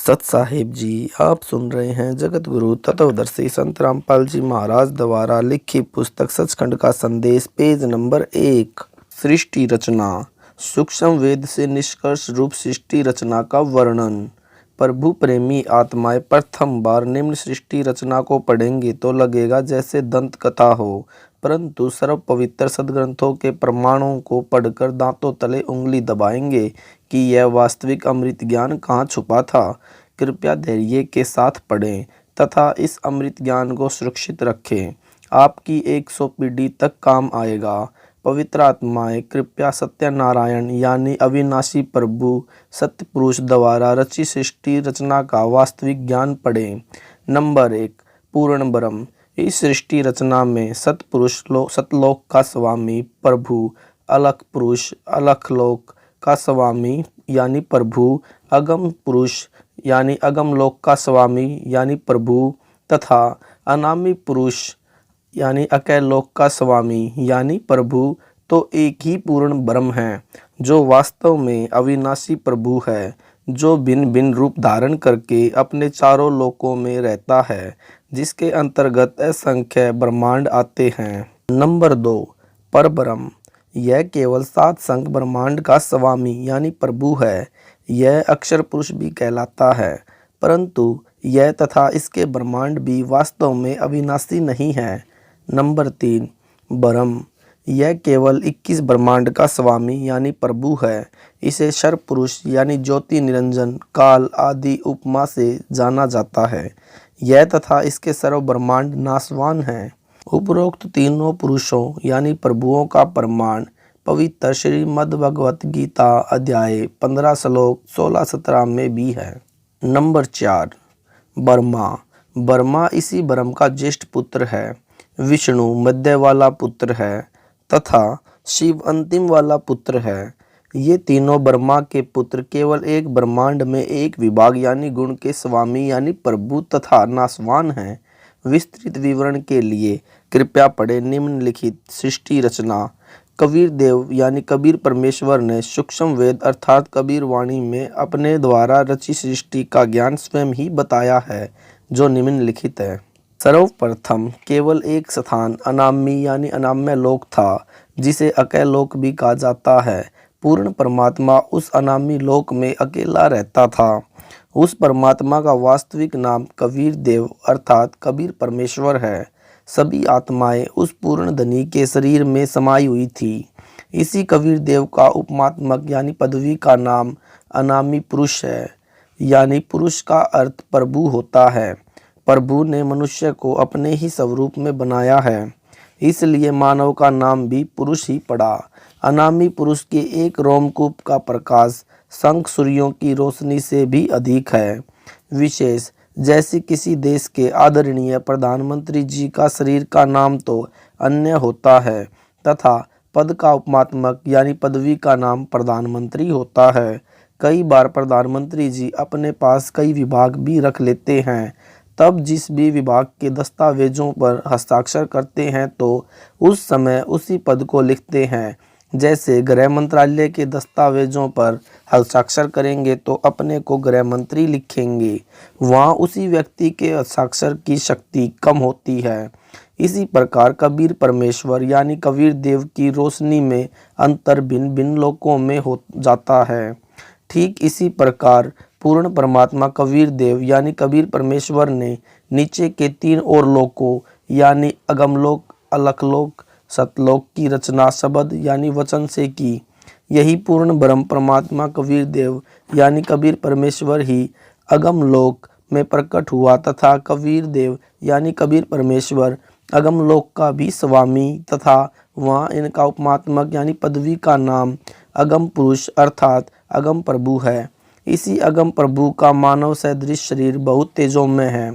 सत साहिब जी, आप सुन रहे हैं जगत गुरु तत्वदर्शी संत रामपाल जी महाराज द्वारा लिखी पुस्तक सचखंड का संदेश, पेज नंबर 1। सृष्टि रचना। सूक्ष्म वेद से निष्कर्ष रूप सृष्टि रचना का वर्णन। प्रभु प्रेमी आत्माएं प्रथम बार निम्न सृष्टि रचना को पढ़ेंगे तो लगेगा जैसे दंत कथा हो, परंतु सर्व पवित्र सदग्रंथों के प्रमाणों को पढ़कर दांतों तले उंगली दबाएंगे कि यह वास्तविक अमृत ज्ञान कहाँ छुपा था। कृपया धैर्य के साथ पढ़ें तथा इस अमृत ज्ञान को सुरक्षित रखें, आपकी 100 पीढ़ी तक काम आएगा। पवित्र आत्माएं कृपया सत्यनारायण यानी अविनाशी प्रभु सत्य पुरुष द्वारा रची सृष्टि रचना का वास्तविक ज्ञान पढ़ें। नंबर 1, पूर्ण ब्रह्म। इस सृष्टि रचना में सतपुरुष सतलोक का स्वामी प्रभु, अलख पुरुष अलख लोक का स्वामी यानी प्रभु, अगम पुरुष यानी अगम लोक का स्वामी यानी प्रभु तथा अनामी पुरुष यानी अकय लोक का स्वामी यानी प्रभु, तो एक ही पूर्ण ब्रह्म है जो वास्तव में अविनाशी प्रभु है, जो भिन्न भिन्न रूप धारण करके अपने चारों लोकों में रहता है, जिसके अंतर्गत असंख्य ब्रह्मांड आते हैं। नंबर 2, परब्रह्म। यह केवल 7 संख्य ब्रह्मांड का स्वामी यानी प्रभु है। यह अक्षर पुरुष भी कहलाता है, परंतु यह तथा इसके ब्रह्मांड भी वास्तव में अविनाशी नहीं है। नंबर 3, ब्रह्म। यह केवल 21 ब्रह्मांड का स्वामी यानी प्रभु है। इसे शर पुरुष यानी ज्योति निरंजन काल आदि उपमा से जाना जाता है। यह तथा इसके सर्व ब्रह्मांड नाशवान हैं। उपरोक्त तीनों पुरुषों यानी प्रभुओं का प्रमाण पवित्र श्रीमद् भगवत गीता अध्याय 15 श्लोक 16-17 में भी है। नंबर 4, ब्रह्मा। ब्रह्मा इसी ब्रह्म का ज्येष्ठ पुत्र है, विष्णु मध्य वाला पुत्र है तथा शिव अंतिम वाला पुत्र है। ये तीनों ब्रह्मा के पुत्र केवल एक ब्रह्मांड में एक विभाग यानी गुण के स्वामी यानी प्रभु तथा नाशवान हैं। विस्तृत विवरण के लिए कृपया पढ़ें निम्नलिखित सृष्टि रचना। कबीर देव यानी कबीर परमेश्वर ने सूक्ष्म वेद अर्थात कबीर वाणी में अपने द्वारा रची सृष्टि का ज्ञान स्वयं ही बताया है, जो निम्नलिखित है। सर्वप्रथम केवल एक स्थान अनामी यानी अनाम्य लोक था, जिसे अकय लोक भी कहा जाता है। पूर्ण परमात्मा उस अनामी लोक में अकेला रहता था। उस परमात्मा का वास्तविक नाम कबीर देव अर्थात कबीर परमेश्वर है। सभी आत्माएं उस पूर्ण धनी के शरीर में समाई हुई थी। इसी कबीर देव का उपमात्मक यानी पदवी का नाम अनामी पुरुष है, यानी पुरुष का अर्थ प्रभु होता है। प्रभु ने मनुष्य को अपने ही स्वरूप में बनाया है, इसलिए मानव का नाम भी पुरुष ही पड़ा। अनामी पुरुष के एक रोमकूप का प्रकाश शंख सूर्यों की रोशनी से भी अधिक है। विशेष जैसे किसी देश के आदरणीय प्रधानमंत्री जी का शरीर का नाम तो अन्य होता है तथा पद का उपमात्मक यानी पदवी का नाम प्रधानमंत्री होता है। कई बार प्रधानमंत्री जी अपने पास कई विभाग भी रख लेते हैं। तब जिस भी विभाग के दस्तावेजों पर हस्ताक्षर करते हैं तो उस समय उसी पद को लिखते हैं। जैसे गृह मंत्रालय के दस्तावेजों पर हस्ताक्षर करेंगे तो अपने को गृह मंत्री लिखेंगे, वहाँ उसी व्यक्ति के हस्ताक्षर की शक्ति कम होती है। इसी प्रकार कबीर परमेश्वर यानी कबीर देव की रोशनी में अंतर भिन्न भिन्न लोकों में हो जाता है। ठीक इसी प्रकार पूर्ण परमात्मा कबीर देव यानी कबीर परमेश्वर ने नीचे के 3 और लोकों यानी अगमलोक अलखलोक सतलोक की रचना शब्द यानी वचन से की। यही पूर्ण ब्रह्म परमात्मा कबीर देव यानी कबीर परमेश्वर ही अगम लोक में प्रकट हुआ तथा कबीर देव यानी कबीर परमेश्वर अगम लोक का भी स्वामी तथा वहाँ इनका उपमात्मक यानी पदवी का नाम अगम पुरुष अर्थात अगम प्रभु है। इसी अगम प्रभु का मानव सदृश शरीर बहुत तेजोमय है,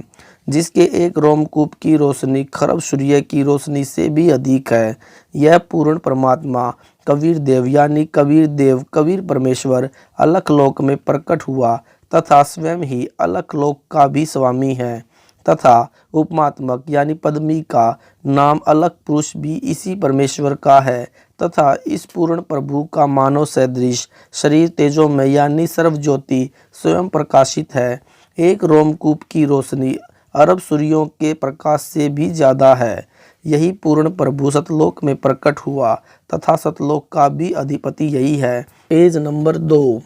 जिसके एक रोमकूप की रोशनी खरब सूर्य की रोशनी से भी अधिक है। यह पूर्ण परमात्मा कबीर देव यानी कबीर देव कबीर परमेश्वर अलख लोक में प्रकट हुआ तथा स्वयं ही अलख लोक का भी स्वामी है तथा उपमात्मक यानी पद्मी का नाम अलख पुरुष भी इसी परमेश्वर का है तथा इस पूर्ण प्रभु का मानव सदृश शरीर तेजोमय यानी सर्वज्योति स्वयं प्रकाशित है। एक रोमकूप की रोशनी अरब सूर्यों के प्रकाश से भी ज्यादा है। यही पूर्ण प्रभु सतलोक में प्रकट हुआ तथा सतलोक का भी अधिपति यही है। Page number 2।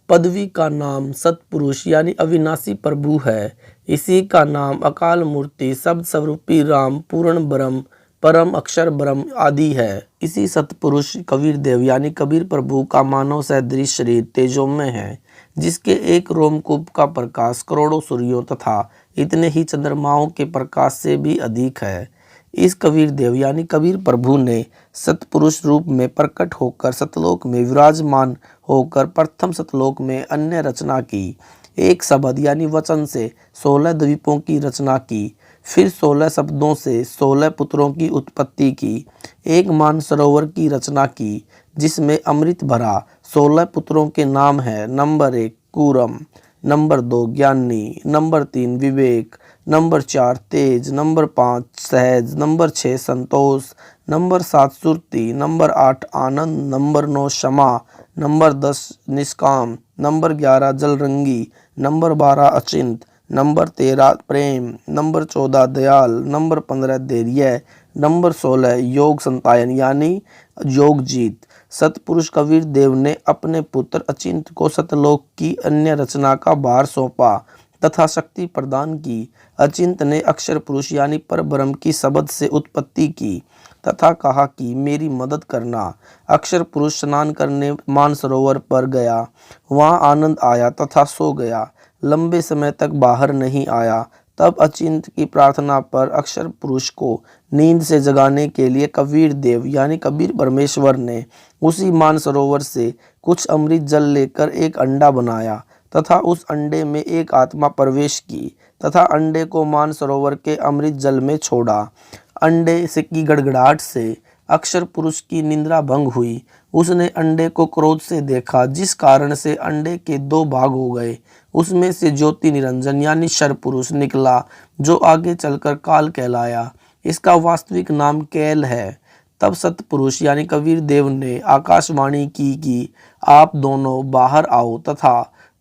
पदवी का नाम सतपुरुष यानी अविनाशी प्रभु है। इसी का नाम अकाल मूर्ति शब्द स्वरूपी राम पूर्ण ब्रह्म परम अक्षर ब्रह्म आदि है। इसी सतपुरुष कबीर देव यानी कबीर प्रभु का मानव सदृश शरीर तेजोमय है, जिसके एक रोमकूप का प्रकाश करोड़ों सूर्यों तथा इतने ही चंद्रमाओं के प्रकाश से भी अधिक है। इस कबीर देव यानी कबीर प्रभु ने सतपुरुष रूप में प्रकट होकर सतलोक में विराजमान होकर प्रथम सतलोक में अन्य रचना की। एक शब्द यानी वचन से 16 द्वीपों की रचना की, फिर 16 शब्दों से 16 पुत्रों की उत्पत्ति की। एक मानसरोवर की रचना की जिसमें अमृत भरा 16 पुत्रों के नाम है। नंबर 1 कूरम, नंबर 2 ज्ञानी, नंबर 3 विवेक, नंबर 4 तेज, नंबर 5 सहज, नंबर 6 संतोष, नंबर 7 सुरति, नंबर 8 आनंद, नंबर 9 क्षमा, नंबर 10 निष्काम, नंबर 11 जलरंगी, नंबर 12 अचिंत, नंबर 13 प्रेम, नंबर 14 दयाल, नंबर 15 धैर्य, नंबर 16 योग संतायन यानी योग जीत। सतपुरुष कबीर देव ने अपने पुत्र अचिंत को सतलोक की अन्य रचना का भार सौंपा तथा शक्ति प्रदान की। अचिंत ने अक्षर पुरुष यानी परब्रह्म की शब्द से उत्पत्ति की तथा कहा कि मेरी मदद करना। अक्षर पुरुष स्नान करने मानसरोवर पर गया, वहां आनंद आया तथा सो गया, लंबे समय तक बाहर नहीं आया। तब अचिंत की प्रार्थना पर अक्षर पुरुष को नींद से जगाने के लिए कबीर देव यानी कबीर परमेश्वर ने उसी मानसरोवर से कुछ अमृत जल लेकर एक अंडा बनाया तथा उस अंडे में एक आत्मा प्रवेश की तथा अंडे को मानसरोवर के अमृत जल में छोड़ा। अंडे से की गड़गड़ाहट से अक्षर पुरुष की निद्रा भंग हुई। उसने अंडे को क्रोध से देखा, जिस कारण से अंडे के 2 भाग हो गए। उसमें से ज्योति निरंजन यानी शर पुरुष निकला, जो आगे चलकर काल कहलाया। इसका वास्तविक नाम कैल है। तब सतपुरुष यानी कबीर देव ने आकाशवाणी की कि आप दोनों बाहर आओ तथा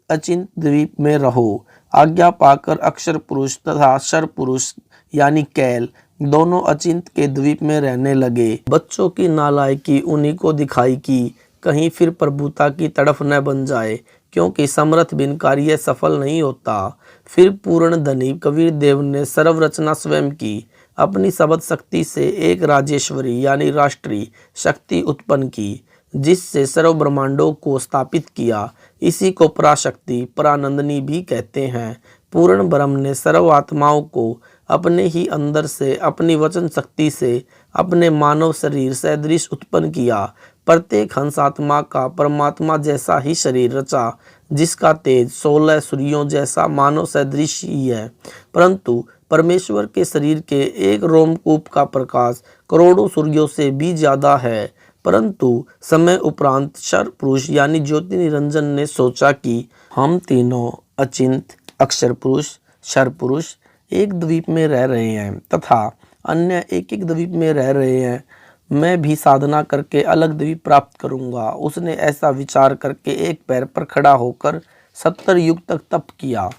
अचिंत द्वीप में रहो। आज्ञा पाकर अक्षर पुरुष तथा शर पुरुष यानी कैल दोनों अचिंत के द्वीप में रहने लगे। बच्चों की नालायकी उन्हीं को दिखाई कि कहीं फिर प्रभुता की तड़फ न बन जाए, क्योंकि समर्थ बिन कार्य सफल नहीं होता। फिर पूर्ण धनी कबीर देव ने सर्व रचना स्वयं की। अपनी शब्द शक्ति से एक राजेश्वरी यानी राष्ट्रीय शक्ति उत्पन्न की, जिससे सर्व ब्रह्मांडों को स्थापित किया। इसी को पराशक्ति परानंदनी भी कहते हैं। पूर्ण ब्रह्म ने सर्व आत्माओं को अपने ही अंदर से अपनी वचन शक्ति से अपने मानव शरीर सदृश उत्पन्न किया। प्रत्येक हंस आत्मा का परमात्मा जैसा ही शरीर रचा, जिसका तेज 16 सूर्यों जैसा मानव सदृश ही है। परंतु परमेश्वर के शरीर के एक रोमकूप का प्रकाश करोड़ों सूर्यों से भी ज्यादा है। परंतु समय उपरांत शर पुरुष यानी ज्योति निरंजन ने सोचा कि हम तीनों अचिंत अक्षर पुरुष शर पुरुष एक द्वीप में रह रहे हैं तथा अन्य एक एक द्वीप में रह रहे हैं। मैं भी साधना करके अलग द्वीप प्राप्त करूंगा। उसने ऐसा विचार करके एक पैर पर खड़ा होकर 70 युग तक तप किया।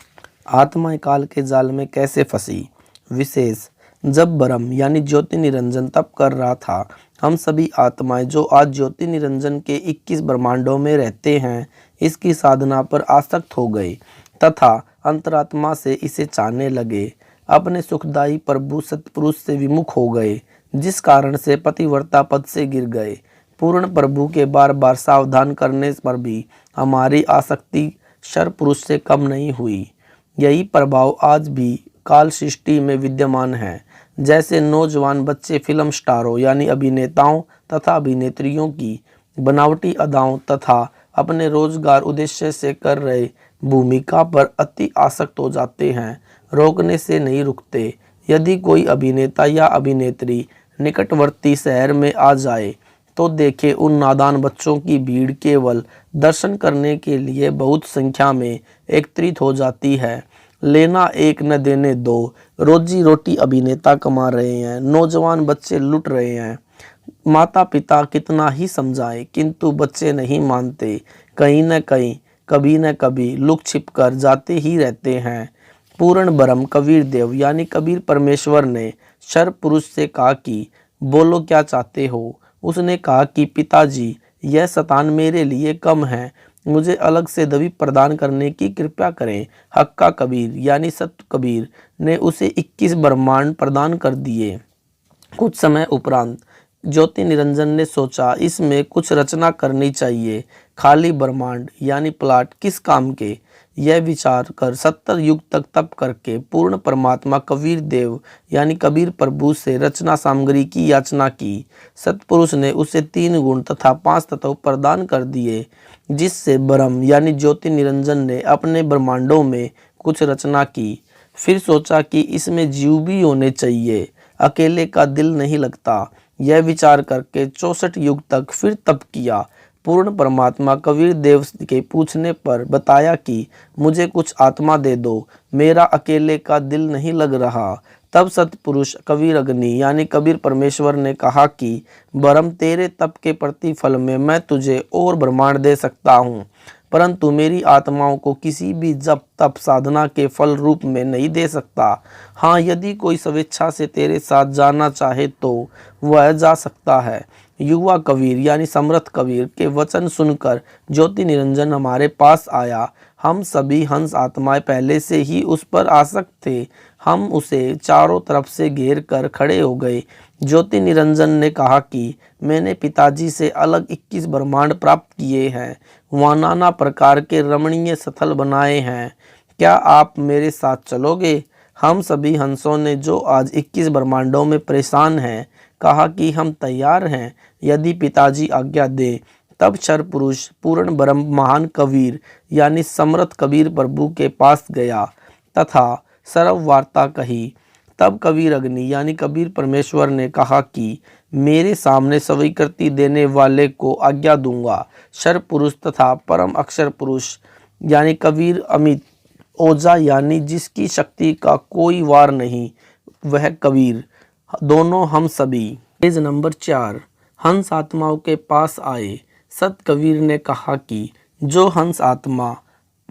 आत्मा काल के जाल में कैसे फंसी। विशेष जब ब्रह्म यानी ज्योति निरंजन तप कर रहा था, हम सभी आत्माएं जो आज ज्योति निरंजन के 21 ब्रह्मांडों में रहते हैं, इसकी साधना पर आसक्त हो गए तथा अंतरात्मा से इसे चाहने लगे। अपने सुखदायी प्रभु सतपुरुष से विमुख हो गए, जिस कारण से पतिव्रता पद से गिर गए। पूर्ण प्रभु के बार बार सावधान करने पर भी हमारी आसक्ति शर पुरुष से कम नहीं हुई। यही प्रभाव आज भी काल सृष्टि में विद्यमान है। जैसे नौजवान बच्चे फिल्म स्टारों यानी अभिनेताओं तथा अभिनेत्रियों की बनावटी अदाओं तथा अपने रोजगार उद्देश्य से कर रहे भूमिका पर अति आसक्त हो जाते हैं, रोकने से नहीं रुकते। यदि कोई अभिनेता या अभिनेत्री निकटवर्ती शहर में आ जाए तो देखे उन नादान बच्चों की भीड़ केवल दर्शन करने के लिए बहुत संख्या में एकत्रित हो जाती है। लेना एक न देने दो, रोजी रोटी अभिनेता कमा रहे हैं, नौजवान बच्चे लुट रहे हैं। माता पिता कितना ही समझाएं किंतु बच्चे नहीं मानते। कहीं न कहीं कभी न कभी लुक छिप कर जाते ही रहते हैं। पूर्ण ब्रह्म कबीर देव यानी कबीर परमेश्वर ने शर पुरुष से कहा कि बोलो क्या चाहते हो। उसने कहा कि पिताजी, यह शतान मेरे लिए कम है, मुझे अलग से दवी प्रदान करने की कृपा करें। हक्का कबीर यानी सत्य कबीर ने उसे 21 ब्रह्मांड प्रदान कर दिए। कुछ समय उपरांत ज्योति निरंजन ने सोचा इसमें कुछ रचना करनी चाहिए, खाली ब्रह्मांड यानी प्लाट किस काम के। यह विचार कर 70 युग तक तप करके पूर्ण परमात्मा कबीर देव यानी कबीर प्रभु से रचना सामग्री की याचना की। सतपुरुष ने उसे 3 गुण तथा 5 तत्व प्रदान कर दिए, जिससे ब्रह्म यानी ज्योति निरंजन ने अपने ब्रह्मांडों में कुछ रचना की। फिर सोचा कि इसमें जीव भी होने चाहिए, अकेले का दिल नहीं लगता। यह विचार करके 64 युग तक फिर तप किया। पूर्ण परमात्मा कबीर देव के पूछने पर बताया कि मुझे कुछ आत्मा दे दो, मेरा अकेले का दिल नहीं लग रहा। तब सतपुरुष कबीर अग्नि यानी कबीर परमेश्वर ने कहा कि ब्रह्म, तेरे तप के प्रतिफल में मैं तुझे और ब्रह्मांड दे सकता हूँ, परंतु मेरी आत्माओं को किसी भी जप तप साधना के फल रूप में नहीं दे सकता। हाँ, यदि कोई स्वेच्छा से तेरे साथ जाना चाहे तो वह जा सकता है। युवा कबीर यानी समर्थ कबीर के वचन सुनकर ज्योति निरंजन हमारे पास आया। हम सभी हंस आत्माएं पहले से ही उस पर आसक्त थे। हम उसे चारों तरफ से घेर कर खड़े हो गए। ज्योति निरंजन ने कहा कि मैंने पिताजी से अलग 21 ब्रह्मांड प्राप्त किए हैं, वहाँ नाना प्रकार के रमणीय स्थल बनाए हैं। क्या आप मेरे साथ चलोगे? हम सभी हंसों ने, जो आज 21 ब्रह्मांडों में परेशान हैं, कहा कि हम तैयार हैं, यदि पिताजी आज्ञा दे। तब क्षर पुरुष पूर्ण ब्रह्म महान कबीर यानी समर्थ कबीर प्रभु के पास गया तथा सर्व वार्ता कही। तब कबीर अग्नि यानी कबीर परमेश्वर ने कहा कि मेरे सामने स्वीकृति देने वाले को आज्ञा दूंगा। क्षर पुरुष तथा परम अक्षर पुरुष यानी कबीर अमित ओझा यानी जिसकी शक्ति का कोई वार नहीं, वह कबीर, दोनों हम सभी। Page number 4। हंस आत्माओं के पास आए। सत कबीर ने कहा कि जो हंस आत्मा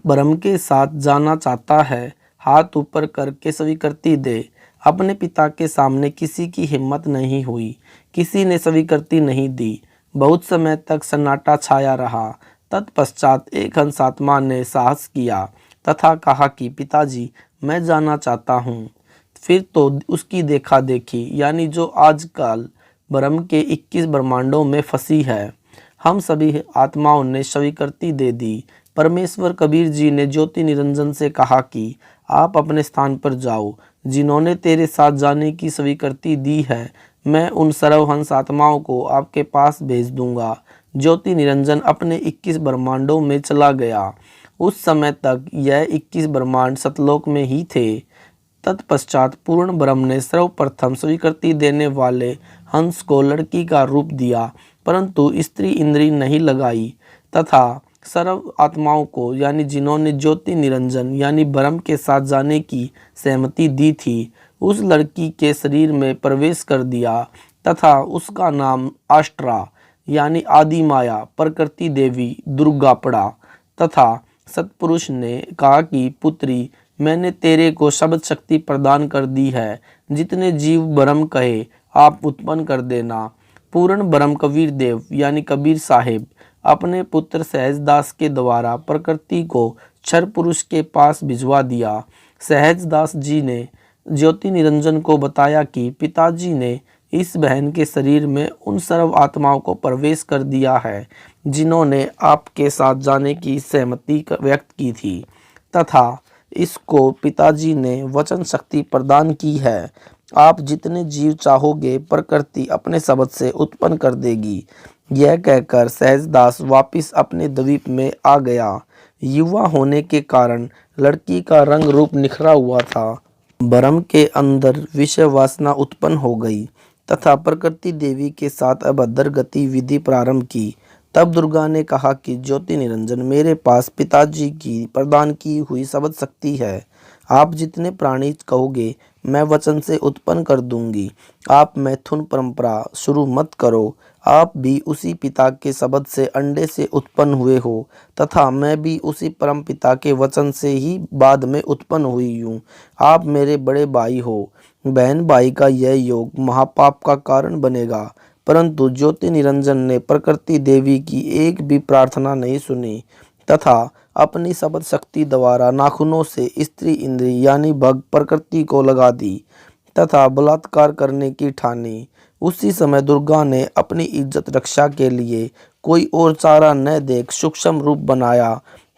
ब्रह्म के साथ जाना चाहता है, हाथ ऊपर करके स्वीकृति दे। अपने पिता के सामने किसी की हिम्मत नहीं हुई, किसी ने स्वीकृति नहीं दी। बहुत समय तक सन्नाटा छाया रहा। तत्पश्चात एक हंस आत्मा ने साहस किया तथा कहा कि पिताजी, मैं जाना चाहता हूँ। फिर तो उसकी देखा देखी यानी जो आजकल ब्रह्म के 21 ब्रह्मांडों में फंसी है। हम सभी आत्माओं ने स्वीकृति दे दी। परमेश्वर कबीर जी ने ज्योति निरंजन से कहा कि आप अपने स्थान पर जाओ। जिन्होंने तेरे साथ जाने की स्वीकृति दी है, मैं उन सर्वहंस आत्माओं को आपके पास भेज दूंगा। ज्योति निरंजन अपने 21 ब्रह्मांडों में चला गया। उस समय तक यह 21 ब्रह्मांड सतलोक में ही थे। तत्पश्चात पूर्ण ब्रह्म ने सर्वप्रथम स्वीकृति देने वाले हंस को लड़की का रूप दिया, परंतु स्त्री इंद्री नहीं लगाई तथा सर्व आत्माओं को यानी जिन्होंने ज्योति निरंजन यानी ब्रह्म के साथ जाने की सहमति दी थी, उस लड़की के शरीर में प्रवेश कर दिया तथा उसका नाम आष्ट्रा यानी आदि माया प्रकृति देवी दुर्गा पड़ा। तथा सतपुरुष ने कहा कि पुत्री, मैंने तेरे को शब्द शक्ति प्रदान कर दी है, जितने जीव ब्रह्म कहे आप उत्पन्न कर देना। पूर्ण ब्रह्म कबीर देव यानी कबीर साहेब अपने पुत्र सहजदास के द्वारा प्रकृति को क्षर पुरुष के पास भिजवा दिया। सहजदास जी ने ज्योति निरंजन को बताया कि पिताजी ने इस बहन के शरीर में उन सर्व आत्माओं को प्रवेश कर दिया है, जिन्होंने आपके साथ जाने की सहमति व्यक्त की थी तथा इसको पिताजी ने वचन शक्ति प्रदान की है। आप जितने जीव चाहोगे प्रकृति अपने शब्द से उत्पन्न कर देगी। यह कहकर सहजदास वापिस अपने द्वीप में आ गया। युवा होने के कारण लड़की का रंग रूप निखरा हुआ था। ब्रह्म के अंदर विषय वासना उत्पन्न हो गई तथा प्रकृति देवी के साथ अभद्र गतिविधि प्रारंभ की। तब दुर्गा ने कहा कि ज्योति निरंजन, मेरे पास पिताजी की प्रदान की हुई शब्द शक्ति है। आप जितने प्राणी कहोगे मैं वचन से उत्पन्न कर दूंगी। आप मैथुन परंपरा शुरू मत करो। आप भी उसी पिता के शब्द से अंडे से उत्पन्न हुए हो तथा मैं भी उसी परम पिता के वचन से ही बाद में उत्पन्न हुई हूँ। आप मेरे बड़े भाई हो। बहन भाई का यह योग महापाप का कारण बनेगा। परंतु ज्योति निरंजन ने प्रकृति देवी की एक भी प्रार्थना नहीं सुनी तथा अपनी शब्द शक्ति द्वारा नाखूनों से स्त्री इंद्री यानी भग प्रकृति को लगा दी तथा बलात्कार करने की ठानी। उसी समय दुर्गा ने अपनी इज्जत रक्षा के लिए कोई और चारा न देख सूक्ष्म रूप बनाया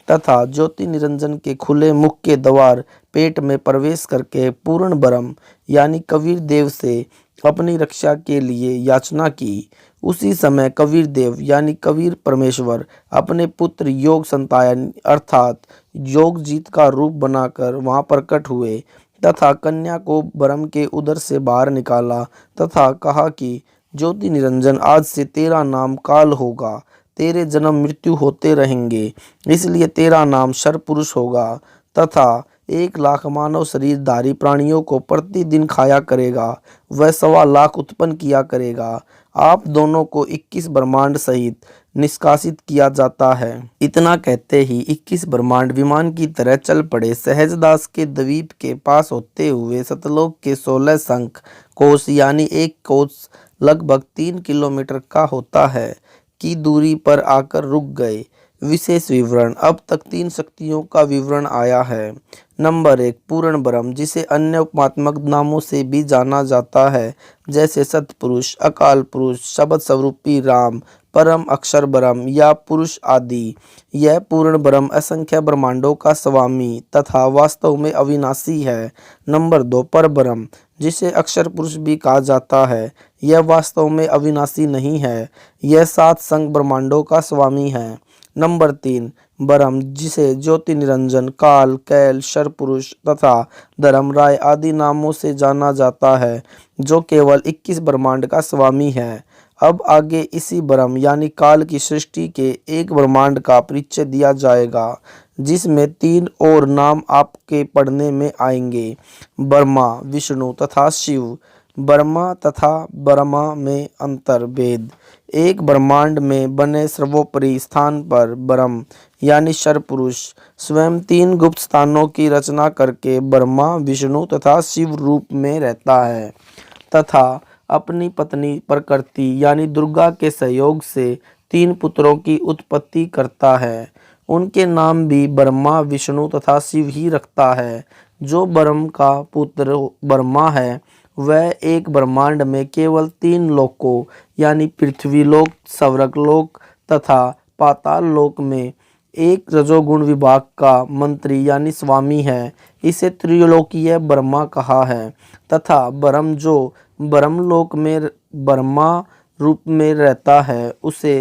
तथा ज्योति निरंजन के खुले मुख के द्वार पेट में प्रवेश करके पूर्ण ब्रह्म यानी कबीर देव से अपनी रक्षा के लिए याचना की। उसी समय कबीर देव यानी कबीर परमेश्वर अपने पुत्र योग संतायन अर्थात योगजीत का रूप बनाकर वहां प्रकट हुए तथा कन्या को ब्रह्म के उदर से बाहर निकाला तथा कहा कि ज्योति निरंजन आज से तेरा नाम काल होगा। तेरे जन्म मृत्यु होते रहेंगे, इसलिए तेरा नाम शरपुरुष होगा तथा 1 लाख मानव शरीरधारी प्राणियों को प्रतिदिन खाया करेगा। वह 1.25 लाख उत्पन्न किया करेगा। आप दोनों को 21 ब्रह्मांड सहित निष्कासित किया जाता है। इतना कहते ही 21 ब्रह्मांड विमान की तरह चल पड़े। सहजदास के द्वीप के पास होते हुए सतलोक के 16 शंख कोश यानी एक कोश लगभग 3 किलोमीटर का होता है की दूरी पर आकर रुक गए। विशेष विवरण। अब तक 3 शक्तियों का विवरण आया है। नंबर 1 पूर्ण ब्रह्म जिसे अन्य उपमात्मक नामों से भी जाना जाता है जैसे सतपुरुष, अकाल पुरुष, शब्द स्वरूपी राम, परम अक्षर ब्रह्म या पुरुष आदि। यह पूर्ण ब्रह्म असंख्य ब्रह्मांडों का स्वामी तथा वास्तव में अविनाशी है। नंबर 2 पर ब्रह्म जिसे अक्षर पुरुष भी कहा जाता है। यह वास्तव में अविनाशी नहीं है। यह 7 संग ब्रह्मांडों का स्वामी है। नंबर 3 ब्रह्म जिसे ज्योति निरंजन, काल, कैल, शरपुरुष तथा धर्मराय आदि नामों से जाना जाता है जो केवल 21 ब्रह्मांड का स्वामी है। अब आगे इसी ब्रह्म यानी काल की सृष्टि के एक ब्रह्मांड का परिचय दिया जाएगा जिसमें 3 और नाम आपके पढ़ने में आएंगे, ब्रह्मा, विष्णु तथा शिव। ब्रह्मा तथा ब्रह्मा में अंतर भेद। एक ब्रह्मांड में बने सर्वोपरि स्थान पर ब्रह्म यानी शरपुरुष स्वयं 3 गुप्त स्थानों की रचना करके ब्रह्मा, विष्णु तथा शिव रूप में रहता है तथा अपनी पत्नी प्रकृति यानी दुर्गा के सहयोग से 3 पुत्रों की उत्पत्ति करता है। उनके नाम भी ब्रह्मा, विष्णु तथा शिव ही रखता है। जो ब्रह्म का पुत्र ब्रह्मा है वह एक ब्रह्मांड में केवल 3 लोकों यानी पृथ्वी लोक, स्वर्ग लोक तथा पाताल लोक में एक रजोगुण विभाग का मंत्री यानी स्वामी है। इसे त्रिलोकीय ब्रह्मा कहा है तथा ब्रह्म जो ब्रह्मलोक में ब्रह्मा रूप में रहता है उसे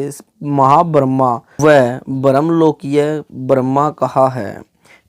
महाब्रह्मा व ब्रह्मलोकीय ब्रह्मा कहा है।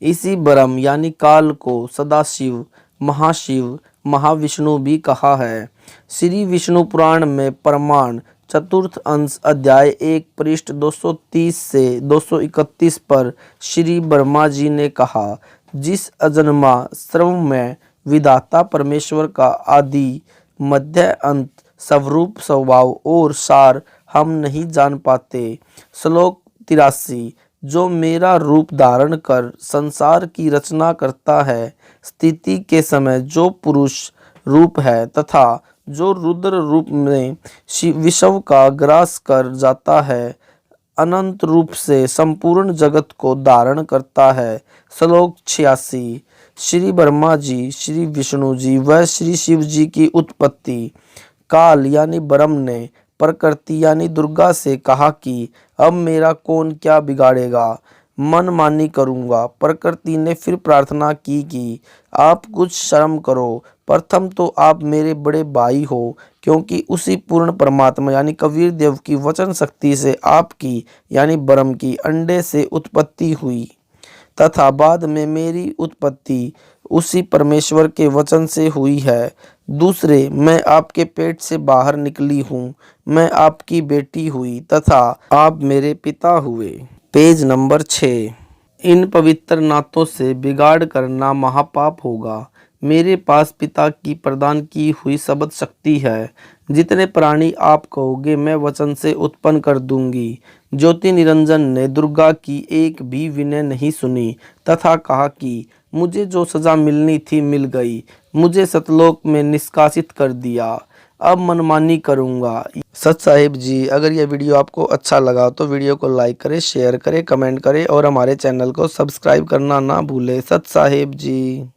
इसी ब्रह्म यानी काल को सदाशिव, महाशिव, महाविष्णु भी कहा है। श्री विष्णु पुराण में प्रमाण चतुर्थ अंश अध्याय 1 पृष्ठ 230 से 231 पर श्री ब्रह्मा जी ने कहा, जिस अजन्मा सर्वमय विधाता परमेश्वर का आदि मध्य अंत स्वरूप स्वभाव और सार हम नहीं जान पाते। श्लोक 83 जो मेरा रूप धारण कर संसार की रचना करता है, स्थिति के समय जो पुरुष रूप है तथा जो रुद्र रूप में विश्व का ग्रास कर जाता है, अनंत रूप से संपूर्ण जगत को धारण करता है। श्लोक 86 श्री ब्रह्मा जी, श्री विष्णु जी व श्री शिव जी की उत्पत्ति। काल यानी ब्रह्म ने प्रकृति यानी दुर्गा से कहा कि अब मेरा कौन क्या बिगाड़ेगा, मनमानी करूंगा। प्रकृति ने फिर प्रार्थना की कि आप कुछ शर्म करो। प्रथम तो आप मेरे बड़े भाई हो क्योंकि उसी पूर्ण परमात्मा यानी कबीर देव की वचन शक्ति से आपकी यानी ब्रह्म की अंडे से उत्पत्ति हुई तथा बाद में मेरी उत्पत्ति उसी परमेश्वर के वचन से हुई है। दूसरे, मैं आपके पेट से बाहर निकली हूँ। मैं आपकी बेटी हुई तथा आप मेरे पिता हुए। Page number 6। इन पवित्र नातों से बिगाड़ करना महापाप होगा। मेरे पास पिता की प्रदान की हुई शब्द शक्ति है। जितने प्राणी आप कहोगे मैं वचन से उत्पन्न कर दूंगी। ज्योति निरंजन ने दुर्गा की एक भी विनय नहीं सुनी तथा कहा कि मुझे जो सजा मिलनी थी मिल गई। मुझे सतलोक में निष्कासित कर दिया। अब मनमानी करूंगा। सच साहिब जी, अगर यह वीडियो आपको अच्छा लगा तो वीडियो को लाइक करें, शेयर करें, कमेंट करें और हमारे चैनल को सब्सक्राइब करना ना भूलें। सच साहिब जी।